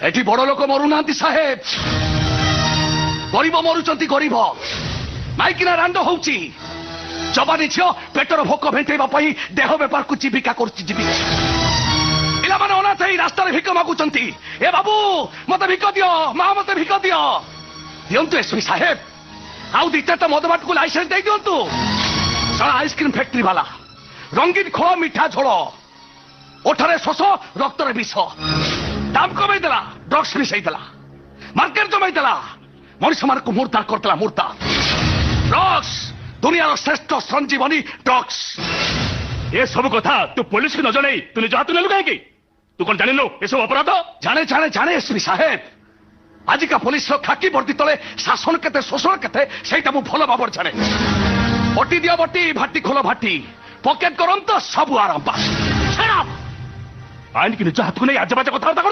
এটি বড় লোক মরুনাহান্তি সাহেব, গরিব মরুচନ୍ତି গরিব। মাইকিନା ରାଣ୍ଡ ହଉଛି। ଯବାନୀ ଝିଅ ପେଟର ଭୋକ ଭେଣ୍ଟେଇବା ପାଇଁ ଦେହ ବେପାରକୁ ଜୀବିକା କରୁଛି ଜୀବିକା। ପିଲାମାନେ ଅନାଥ ହେଇ ରାସ୍ତାରେ ଭିକ ମାଗୁଛନ୍ତି। ଏ ବାବୁ ମତେ ଭିକ ଦିଅ, ମା ମତେ ଭିକ ଦିଅ। ଦିଅନ୍ତୁ ଏସ୍ପି ସାହେବ, ଆଉ ଦି ଚାରିଟା ମଦ ବାଟକୁ ଲାଇସେନ୍ସ ଦେଇ ଦିଅନ୍ତୁ। ଶଳା ଆଇସ୍କ୍ରିମ ଫ୍ୟାକ୍ଟ୍ରି ବାଲା, ରଙ୍ଗୀନ ଖୋଳ ମିଠା ଝୋଳ, ଓଠରେ ଶୋଷ ରକ୍ତରେ ବିଷ। ଦାମ କମେଇ ଦେଲା, ଡ୍ରଗ୍ସ ମିଶାଇଦେଲା, ମାର୍କେଟ ଜମାଇ ଦେଲା, ମଣିଷ ମାନଙ୍କୁ ମୁର୍ଦାର କରିଦେଲା ମୁର୍ଦାର। ଡ୍ରଗ୍ସ ଦୁନିଆର ଶ୍ରେଷ୍ଠ ସଞ୍ଜୀବନୀ ଡ୍ରଗ୍ସ। ଏ ସବୁ କଥା ତୁ ପୋଲିସକୁ ନ ଜଣେଇ ତୁ ନିଜ ହାତକୁ ନେଲୁ କାହିଁକି? ତୁ କଣ ଜାଣିନୁ ଏସବୁ ଅପରାଧ? ଜାଣେ ଜାଣେ ଜାଣେ ଏସ୍ପି ସାହେବ, ଆଜିକା ପୋଲିସର ଖାକି ବର୍ଦ୍ଦି ତଳେ ଶାସନ କେତେ ଶୋଷଣ କେତେ ସେଇଟା ମୁଁ ଭଲ ଭାବରେ ଜାଣେ। ବଟି ଦିଅ ବଟି, ଭାଟି ଖୋଲ ଭାଟି, ପକେଟ କରନ୍ତ ସବୁ ଆରମ୍ଭ। ଆଇନକି ନିଜ ହାତକୁ ନେଇ ଆଜେବାଜେ କଥାବାର୍ତ୍ତା